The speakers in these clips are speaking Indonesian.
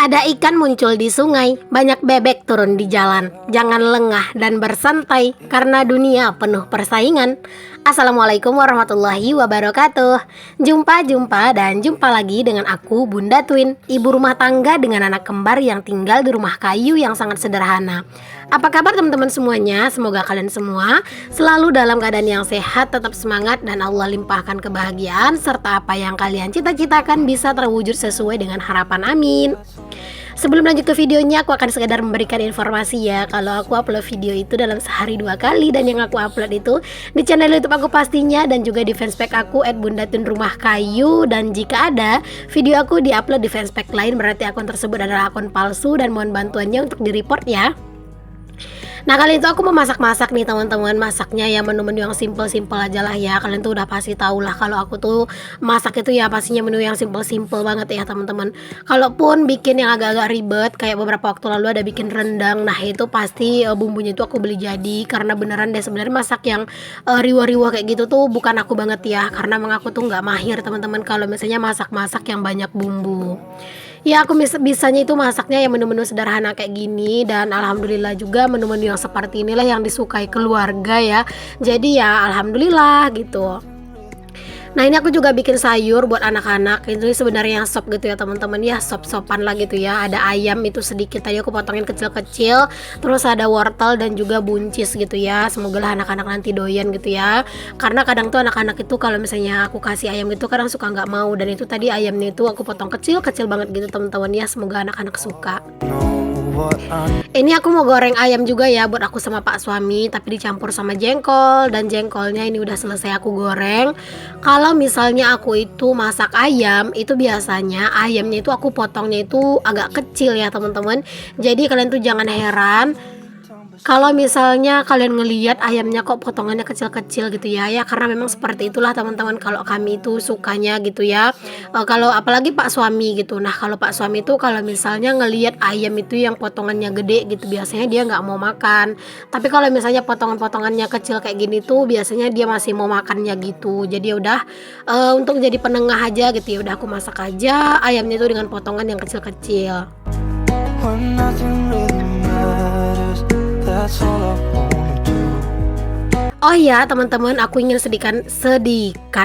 Ada ikan muncul di sungai, banyak bebek turun di jalan. Jangan lengah dan bersantai, karena dunia penuh persaingan. Assalamualaikum warahmatullahi wabarakatuh. Jumpa dan jumpa lagi dengan aku, Bunda Twin, ibu rumah tangga dengan anak kembar yang tinggal di rumah kayu yang sangat sederhana. Apa kabar teman-teman semuanya? Semoga kalian semua selalu dalam keadaan yang sehat, tetap semangat, dan Allah limpahkan kebahagiaan serta apa yang kalian cita-citakan bisa terwujud sesuai dengan harapan. Amin. Sebelum lanjut ke videonya, aku akan sekedar memberikan informasi ya, kalau aku upload video itu dalam sehari 2 kali, dan yang aku upload itu di channel YouTube aku pastinya, dan juga di fanspage aku @bundatwinrumahkayu. Dan jika ada video aku diupload di fanspage lain, berarti akun tersebut adalah akun palsu dan mohon bantuannya untuk di-report ya. Nah, kali itu aku mau masak-masak nih teman-teman. Masaknya ya menu-menu yang simple-simple aja lah ya. Kalian tuh udah pasti tahu lah kalau aku tuh masak itu ya pastinya menu yang simple-simple banget ya teman-teman. Kalaupun bikin yang agak-agak ribet, kayak beberapa waktu lalu ada bikin rendang, nah itu pasti bumbunya itu aku beli jadi. Karena beneran deh sebenarnya masak yang riwah-riwah kayak gitu tuh bukan aku banget ya. Karena emang aku tuh nggak mahir teman-teman kalau misalnya masak-masak yang banyak bumbu. Ya, aku bisanya itu masaknya ya menu-menu sederhana kayak gini, dan alhamdulillah juga menu-menu yang seperti inilah yang disukai keluarga ya. Jadi ya alhamdulillah gitu. Nah, ini aku juga bikin sayur buat anak-anak. Itu sebenarnya sop gitu ya teman-teman ya, sop-sopan lah gitu ya. Ada ayam itu sedikit tadi aku potongin kecil-kecil, terus ada wortel dan juga buncis gitu ya. Semoga lah anak-anak nanti doyan gitu ya. Karena kadang tuh anak-anak itu kalau misalnya aku kasih ayam itu kadang suka nggak mau, dan itu tadi ayamnya itu aku potong kecil-kecil banget gitu teman-teman ya. Semoga anak-anak suka. Ini aku mau goreng ayam juga ya buat aku sama Pak suami, tapi dicampur sama jengkol, dan jengkolnya ini udah selesai aku goreng. Kalau misalnya aku itu masak ayam, itu biasanya ayamnya itu aku potongnya itu agak kecil ya teman-teman. Jadi kalian tuh jangan heran kalau misalnya kalian ngelihat ayamnya kok potongannya kecil-kecil gitu ya, karena memang seperti itulah teman-teman kalau kami itu sukanya gitu ya. Kalau apalagi Pak suami gitu. Nah, kalau Pak suami itu kalau misalnya ngelihat ayam itu yang potongannya gede gitu, biasanya dia nggak mau makan. Tapi kalau misalnya potongan-potongannya kecil kayak gini tuh biasanya dia masih mau makannya gitu. Jadi ya udah, untuk jadi penengah aja gitu ya, udah aku masak aja ayamnya itu dengan potongan yang kecil-kecil. That's all I wanna do. Oh ya teman-teman, aku ingin sedikit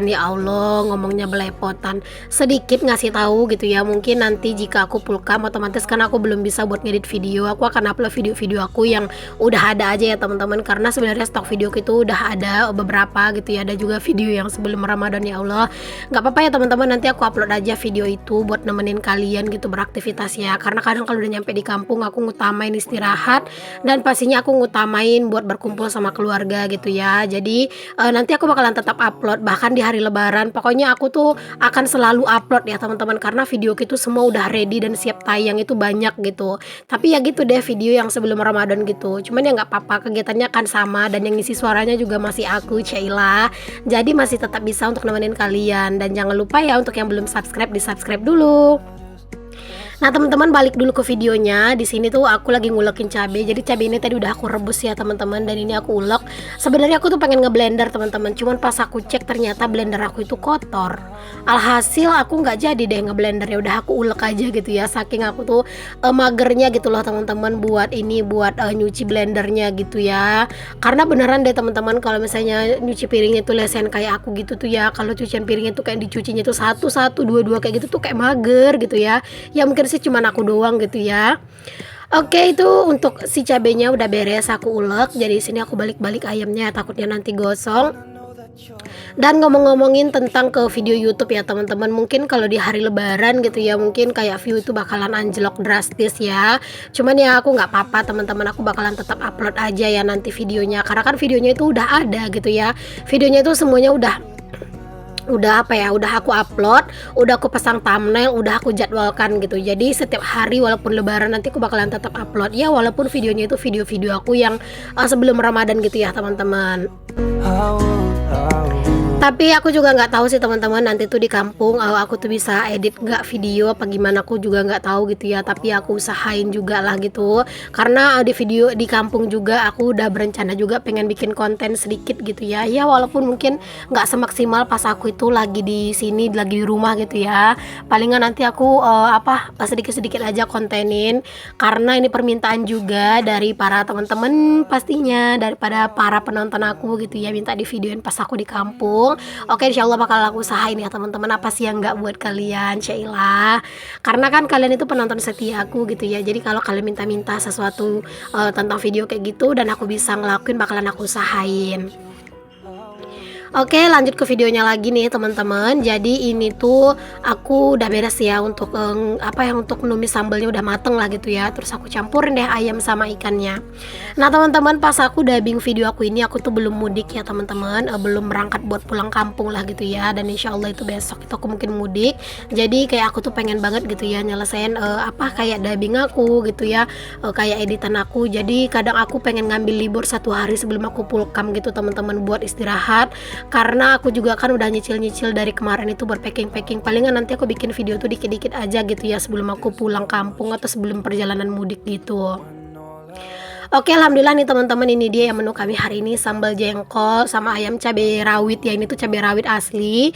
ya Allah ngomongnya belepotan, sedikit ngasih tahu gitu ya. Mungkin nanti jika aku pulkam otomatis kan aku belum bisa buat ngedit video, aku akan upload video-video aku yang udah ada aja ya teman-teman. Karena sebenarnya stok video itu udah ada beberapa gitu ya, ada juga video yang sebelum Ramadan ya Allah. Nggak apa-apa ya teman-teman, nanti aku upload aja video itu buat nemenin kalian gitu beraktivitas ya. Karena kadang kalau udah nyampe di kampung aku ngutamain istirahat, dan pastinya aku ngutamain buat berkumpul sama keluarga gitu ya. Jadi nanti aku bakalan tetap upload bahkan di hari lebaran. Pokoknya aku tuh akan selalu upload ya teman-teman, karena video itu semua udah ready dan siap tayang itu banyak gitu. Tapi ya gitu deh, video yang sebelum Ramadan gitu. Cuman ya nggak apa-apa, kegiatannya kan sama, dan yang ngisi suaranya juga masih aku, Sheila. Jadi masih tetap bisa untuk nemenin kalian. Dan jangan lupa ya untuk yang belum subscribe, di subscribe dulu. Nah teman-teman, balik dulu ke videonya. Di sini tuh aku lagi ngulekin cabai. Jadi cabai ini tadi udah aku rebus ya teman-teman, dan ini aku ulek. Sebenarnya aku tuh pengen ngeblender teman-teman, cuman pas aku cek ternyata blender aku itu kotor. Alhasil aku nggak jadi deh ngeblender, ya udah aku ulek aja gitu ya. Saking aku tuh magernya gitu loh teman-teman buat nyuci blendernya gitu ya. Karena beneran deh teman-teman, kalau misalnya nyuci piringnya tuh lesen kayak aku gitu tuh ya, kalau cucian piringnya tuh kayak dicucinya tuh satu-satu, dua-dua kayak gitu tuh kayak mager gitu ya. Ya mungkin sih cuman aku doang gitu ya. Oke, itu untuk si cabenya udah beres aku ulek. Jadi sini aku balik-balik ayamnya, takutnya nanti gosong. Dan ngomong-ngomongin tentang ke video YouTube ya teman-teman, mungkin kalau di hari lebaran gitu ya, mungkin kayak view itu bakalan anjlok drastis ya. Cuman ya aku nggak apa-apa teman-teman, aku bakalan tetap upload aja ya nanti videonya, karena kan videonya itu udah ada gitu ya. Videonya itu semuanya udah aku upload, udah aku pasang thumbnail, udah aku jadwalkan gitu. Jadi setiap hari walaupun lebaran nanti aku bakalan tetap upload ya, walaupun videonya itu video-video aku yang sebelum Ramadan gitu ya teman-teman. Tapi aku juga nggak tahu sih teman-teman, nanti tuh di kampung aku tuh bisa edit nggak video apa gimana, aku juga nggak tahu gitu ya. Tapi aku usahain juga lah gitu, karena di video di kampung juga aku udah berencana juga pengen bikin konten sedikit gitu ya. Ya walaupun mungkin nggak semaksimal pas aku itu lagi di sini, lagi di rumah gitu ya. Palingan nanti aku sedikit-sedikit aja kontenin, karena ini permintaan juga dari para teman-teman pastinya, daripada para penonton aku gitu ya, minta di videoin pas aku di kampung. Oke, insya Allah bakal aku usahain ya teman-teman. Apa sih yang nggak buat kalian, Syailah? Karena kan kalian itu penonton setia aku gitu ya. Jadi kalau kalian minta-minta sesuatu tentang video kayak gitu dan aku bisa ngelakuin, bakalan aku usahain. Oke, lanjut ke videonya lagi nih teman-teman. Jadi ini tuh aku udah beres ya untuk untuk numis sambelnya udah mateng lah gitu ya. Terus aku campurin deh ayam sama ikannya. Nah teman-teman, pas aku dubbing video aku ini, aku tuh belum mudik ya teman-teman, belum berangkat buat pulang kampung lah gitu ya. Dan insya Allah itu besok itu aku mungkin mudik. Jadi kayak aku tuh pengen banget gitu ya nyelesain kayak dubbing aku gitu ya, kayak editan aku. Jadi kadang aku pengen ngambil libur 1 hari sebelum aku pulang gitu teman-teman, buat istirahat. Karena aku juga kan udah nyicil-nyicil dari kemarin itu buat packing-packing. Palingan nanti aku bikin video tuh dikit-dikit aja gitu ya sebelum aku pulang kampung atau sebelum perjalanan mudik gitu. Oke, alhamdulillah nih teman-teman, ini dia yang menu kami hari ini, sambal jengkol sama ayam cabai rawit ya. Ini tuh cabai rawit asli.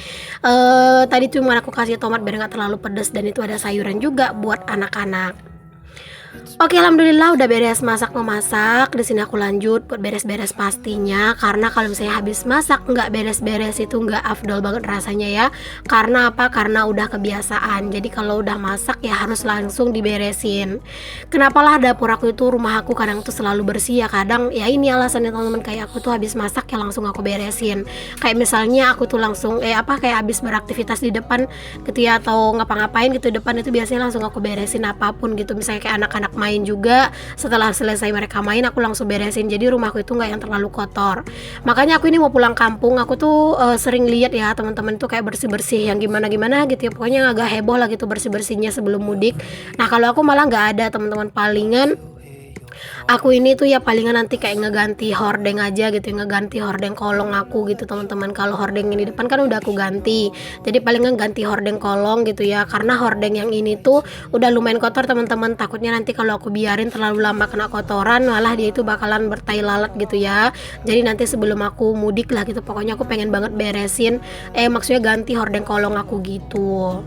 Tadi cuma aku kasih tomat biar nggak terlalu pedas, dan itu ada sayuran juga buat anak-anak. Oke, alhamdulillah udah beres memasak. Di sini aku lanjut buat beres-beres pastinya, karena kalau misalnya habis masak nggak beres-beres itu nggak afdol banget rasanya ya. Karena apa? Karena udah kebiasaan. Jadi kalau udah masak ya harus langsung diberesin. Kenapalah dapur aku itu, rumah aku kadang tuh selalu bersih ya. Kadang ya ini alasannya teman-teman, kayak aku tuh habis masak ya langsung aku beresin. Kayak misalnya aku tuh langsung kayak habis beraktivitas di depan gitu ya, atau ngapa-ngapain gitu di depan, itu biasanya langsung aku beresin apapun gitu. Misalnya kayak anak-anak main juga, setelah selesai mereka main aku langsung beresin. Jadi rumahku itu nggak yang terlalu kotor. Makanya aku ini mau pulang kampung, aku tuh sering lihat ya teman-teman tuh kayak bersih-bersih yang gimana-gimana gitu ya. Pokoknya agak heboh lah gitu bersih-bersihnya sebelum mudik. Nah kalau aku malah nggak ada teman-teman, palingan aku ini tuh ya palingan nanti kayak ngeganti hordeng aja gitu, ngeganti hordeng kolong aku gitu teman-teman. Kalau hordeng ini depan kan udah aku ganti, jadi palingan ganti hordeng kolong gitu ya, karena hordeng yang ini tuh udah lumayan kotor teman-teman. Takutnya nanti kalau aku biarin terlalu lama kena kotoran, malah dia itu bakalan bertai lalat gitu ya. Jadi nanti sebelum aku mudik lah gitu, pokoknya aku pengen banget beresin maksudnya ganti hordeng kolong aku gitu.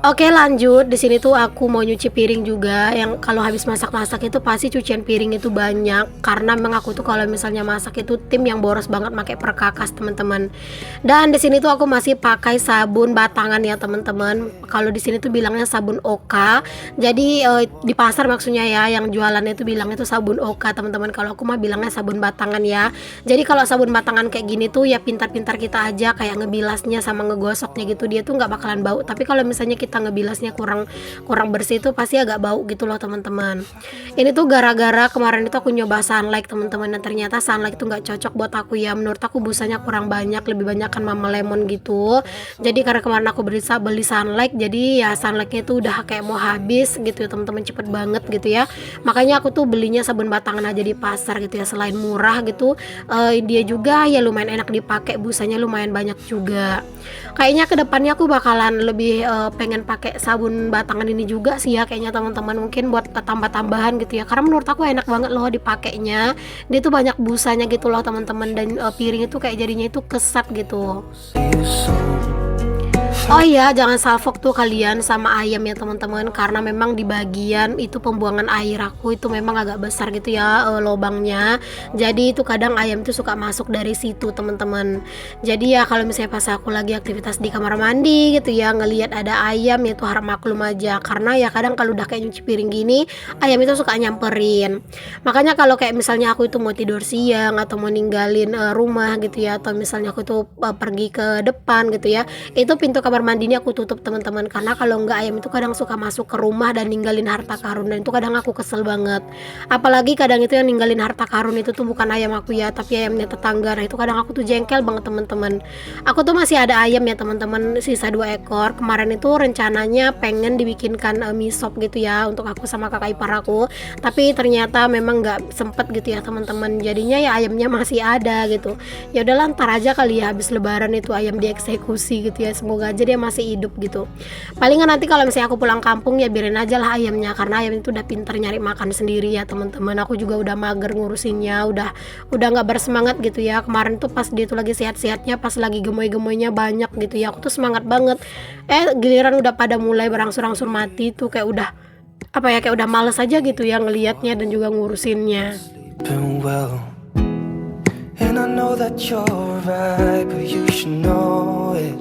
Oke, lanjut. Di sini tuh aku mau nyuci piring juga. Yang kalau habis masak-masak itu pasti cucian piring itu banyak, karena memang aku tuh kalau misalnya masak itu tim yang boros banget pakai perkakas teman-teman. Dan di sini tuh aku masih pakai sabun batangan ya teman-teman. Kalau di sini tuh bilangnya sabun Oka. Jadi di pasar maksudnya ya, yang jualannya itu bilangnya tuh sabun Oka teman-teman. Kalau aku mah bilangnya sabun batangan ya. Jadi kalau sabun batangan kayak gini tuh ya pintar-pintar kita aja kayak ngebilasnya sama ngegosoknya gitu, dia tuh nggak bakalan bau. Tapi kalau misalnya kita ngebilasnya kurang bersih itu pasti agak bau gitu loh teman-teman. Ini tuh gara-gara kemarin itu aku nyoba Sunlight teman-teman, dan ternyata Sunlight itu nggak cocok buat aku ya. Menurut aku busanya kurang banyak, lebih banyak kan Mama Lemon gitu. Jadi karena kemarin aku beli Sunlight, jadi ya Sunlightnya itu udah kayak mau habis gitu ya teman-teman, cepet banget gitu ya. Makanya aku tuh belinya sabun batangan aja di pasar gitu ya. Selain murah gitu, dia juga ya lumayan enak dipakai, busanya lumayan banyak juga. Kayaknya kedepannya aku bakalan lebih pengen pakai sabun batangan ini juga sih ya kayaknya teman-teman, mungkin buat tambah-tambahan gitu ya, karena menurut aku enak banget loh dipakainya. Dia tuh banyak busanya gitu loh teman-teman, dan piring itu kayak jadinya itu kesat gitu. Oh iya, jangan salfok tuh kalian sama ayam ya teman-teman, karena memang di bagian itu pembuangan air aku itu memang agak besar gitu ya lobangnya. Jadi itu kadang ayam itu suka masuk dari situ teman-teman. Jadi ya kalau misalnya pas aku lagi aktivitas di kamar mandi gitu ya, ngelihat ada ayam ya tuh harap maklum aja, karena ya kadang kalau udah kayak nyuci piring gini, ayam itu suka nyamperin. Makanya kalau kayak misalnya aku itu mau tidur siang atau mau ninggalin rumah gitu ya, atau misalnya aku tuh pergi ke depan gitu ya, itu pintu kamar kamar mandi ini aku tutup teman-teman, karena kalau nggak ayam itu kadang suka masuk ke rumah dan ninggalin harta karun, dan itu kadang aku kesel banget. Apalagi kadang itu yang ninggalin harta karun itu tuh bukan ayam aku ya, tapi ayamnya tetangga. Nah itu kadang aku tuh jengkel banget teman-teman. Aku tuh masih ada ayam ya teman-teman, sisa 2 ekor. Kemarin itu rencananya pengen dibikinkan mie sop gitu ya untuk aku sama kakak ipar aku, tapi ternyata memang nggak sempet gitu ya teman-teman. Jadinya ya ayamnya masih ada gitu. Ya udahlah, ntar aja kali ya habis lebaran itu ayam dieksekusi gitu ya, semoga aja dia masih hidup gitu. Palingan nanti kalau misalnya aku pulang kampung ya biarin aja lah ayamnya, karena ayam itu udah pinter nyari makan sendiri ya teman-teman. Aku juga udah mager ngurusinnya, udah nggak bersemangat gitu ya. Kemarin tuh pas dia tuh lagi sehat-sehatnya, pas lagi gemoy-gemoynya banyak gitu ya, aku tuh semangat banget. Giliran udah pada mulai berangsur-angsur mati tuh kayak udah apa ya, kayak udah males aja gitu ya ngelihatnya dan juga ngurusinnya. Been well, and I know that you're right, but you should know it.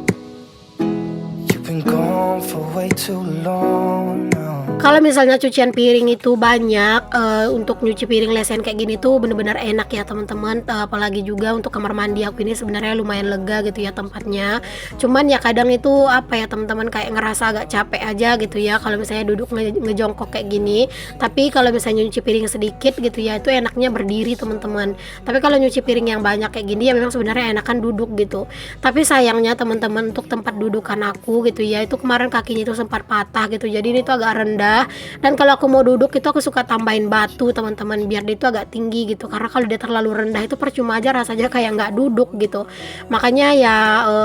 You've been gone for way too long now. Kalau misalnya cucian piring itu banyak, untuk nyuci piring lesen kayak gini tuh bener-bener enak ya teman-teman. Apalagi juga untuk kamar mandi aku ini sebenarnya lumayan lega gitu ya tempatnya. Cuman ya kadang itu apa ya teman-teman, kayak ngerasa agak capek aja gitu ya kalau misalnya duduk ngejongkok kayak gini. Tapi kalau misalnya nyuci piring sedikit gitu ya, itu enaknya berdiri teman-teman. Tapi kalau nyuci piring yang banyak kayak gini ya memang sebenarnya enakan duduk gitu. Tapi sayangnya teman-teman, untuk tempat dudukan aku gitu ya, itu kemarin kakinya itu sempat patah gitu. Jadi ini tuh agak rendah, dan kalau aku mau duduk itu aku suka tambahin batu teman-teman biar dia itu agak tinggi gitu, karena kalau dia terlalu rendah itu percuma aja, rasanya kayak nggak duduk gitu. Makanya ya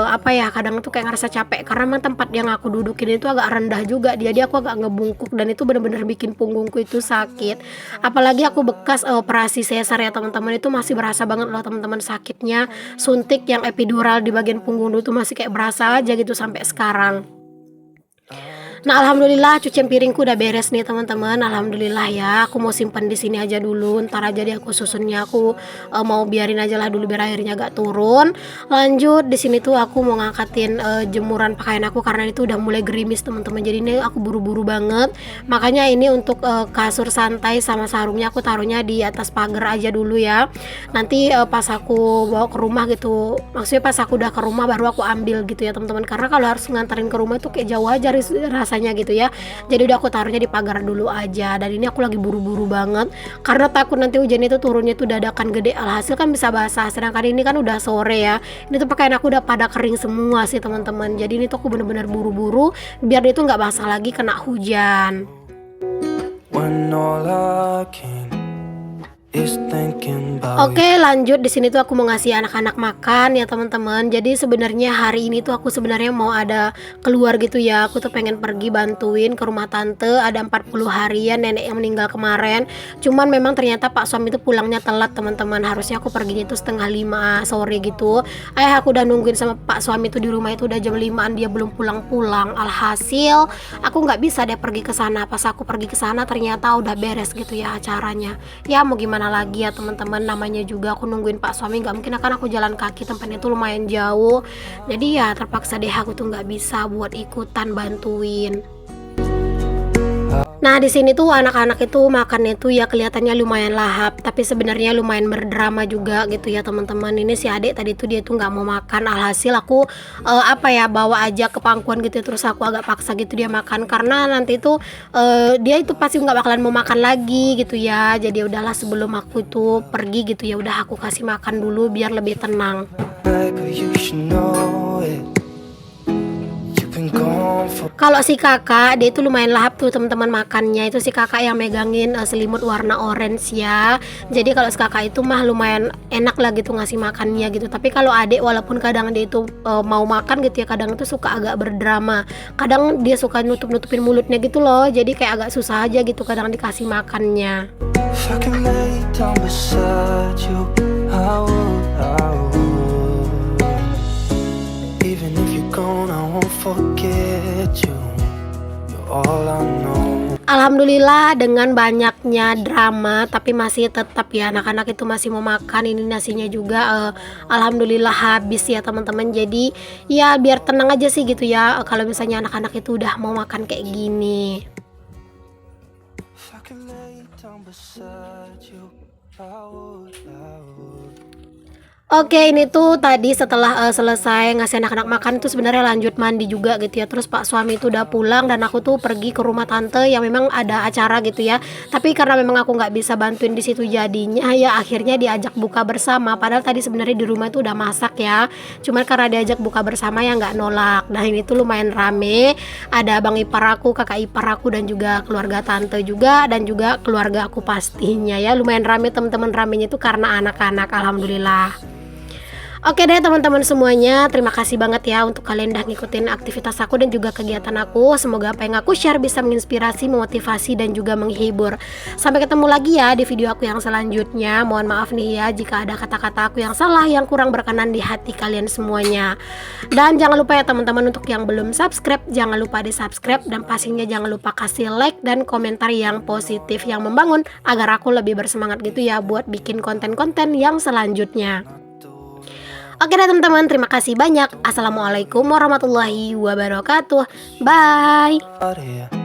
apa ya, kadang tuh kayak ngerasa capek karena memang tempat yang aku dudukin itu agak rendah juga, jadi aku agak ngebungkuk dan itu bener-bener bikin punggungku itu sakit. Apalagi aku bekas operasi sesar ya teman-teman, itu masih berasa banget loh teman-teman sakitnya. Suntik yang epidural di bagian punggung itu masih kayak berasa aja gitu sampai sekarang. Nah, alhamdulillah cucian piringku udah beres nih teman-teman. Alhamdulillah ya. Aku mau simpan di sini aja dulu. Ntar aja deh aku susunnya. Aku mau biarin aja lah dulu biar airnya agak turun. Lanjut di sini tuh aku mau ngangkatin jemuran pakaian aku karena itu udah mulai gerimis teman-teman. Jadi ini aku buru-buru banget. Makanya ini untuk kasur santai sama sarungnya aku taruhnya di atas pagar aja dulu ya. Nanti pas aku bawa ke rumah gitu, maksudnya pas aku udah ke rumah baru aku ambil gitu ya teman-teman. Karena kalau harus nganterin ke rumah itu kayak jauh aja rasanya gitu ya. Jadi udah aku taruhnya di pagar dulu aja. Dan ini aku lagi buru-buru banget karena takut nanti hujan itu turunnya tuh dadakan gede, alhasil kan bisa basah. Sedangkan ini kan udah sore ya. Ini tuh pakaian aku udah pada kering semua sih teman-teman. Jadi ini tuh aku bener-bener buru-buru biar dia tuh nggak basah lagi kena hujan. When all I can is thinking about Oke, lanjut di sini tuh aku mau ngasih anak-anak makan ya teman-teman. Jadi sebenarnya hari ini tuh aku sebenarnya mau ada keluar gitu ya. Aku tuh pengen pergi bantuin ke rumah tante. Ada 40 harian nenek yang meninggal kemarin. Cuman memang ternyata Pak suami itu pulangnya telat teman-teman. Harusnya aku perginya itu 4:30 sore gitu. Aku udah nungguin sama Pak suami itu di rumah itu udah jam 5-an, dia belum pulang-pulang. Alhasil aku nggak bisa deh pergi ke sana. Pas aku pergi ke sana ternyata udah beres gitu ya acaranya. Ya mau gimana lagi ya teman-teman, namanya juga aku nungguin Pak suami, nggak mungkin akan aku jalan kaki, tempatnya tuh lumayan jauh. Jadi ya terpaksa deh aku tuh nggak bisa buat ikutan bantuin. Nah di sini tuh anak-anak itu makannya tuh ya kelihatannya lumayan lahap, tapi sebenarnya lumayan berdrama juga gitu ya teman-teman. Ini si adik tadi tuh dia tuh nggak mau makan, alhasil aku apa ya bawa aja ke pangkuan gitu, terus aku agak paksa gitu dia makan karena nanti tuh dia itu pasti nggak bakalan mau makan lagi gitu ya. Jadi udahlah sebelum aku tuh pergi gitu ya udah aku kasih makan dulu biar lebih tenang. but you should know it. You've been gone for Kalau si kakak dia itu lumayan lahap tuh teman-teman makannya. Itu si kakak yang megangin selimut warna orange ya. Jadi kalau si kakak itu mah lumayan enak lah gitu ngasih makannya gitu. Tapi kalau adik walaupun kadang dia itu mau makan gitu ya, kadang itu suka agak berdrama. Kadang dia suka nutup-nutupin mulutnya gitu loh. Jadi kayak agak susah aja gitu kadang dikasih makannya. if I can lay down beside you, I would. Even if you're gone, I won't forget you. You're all I know. Alhamdulillah dengan banyaknya drama tapi masih tetap ya anak-anak itu masih mau makan. Ini nasinya juga alhamdulillah habis ya teman-teman. Jadi ya biar tenang aja sih gitu ya kalau misalnya anak-anak itu udah mau makan kayak gini. If I can lay down beside you, I would. Oke, ini tuh tadi setelah selesai ngasih anak-anak makan tuh sebenarnya lanjut mandi juga gitu ya. Terus pak suami itu udah pulang dan aku tuh pergi ke rumah tante yang memang ada acara gitu ya. Tapi karena memang aku nggak bisa bantuin di situ jadinya ya akhirnya diajak buka bersama. Padahal tadi sebenarnya di rumah itu udah masak ya. Cuman karena diajak buka bersama ya nggak nolak. Nah ini tuh lumayan rame. Ada abang ipar aku, kakak ipar aku dan juga keluarga tante juga dan juga keluarga aku pastinya ya. Lumayan rame teman-teman, ramenya itu karena anak-anak, alhamdulillah. Oke deh teman-teman semuanya, terima kasih banget ya untuk kalian udah ngikutin aktivitas aku dan juga kegiatan aku. Semoga apa yang aku share bisa menginspirasi, memotivasi dan juga menghibur. Sampai ketemu lagi ya di video aku yang selanjutnya. Mohon maaf nih ya jika ada kata-kata aku yang salah, yang kurang berkenan di hati kalian semuanya. Dan jangan lupa ya teman-teman untuk yang belum subscribe, jangan lupa di subscribe dan pastinya jangan lupa kasih like dan komentar yang positif yang membangun agar aku lebih bersemangat gitu ya buat bikin konten-konten yang selanjutnya. Oke deh teman-teman, terima kasih banyak. Assalamualaikum warahmatullahi wabarakatuh. Bye. Out here.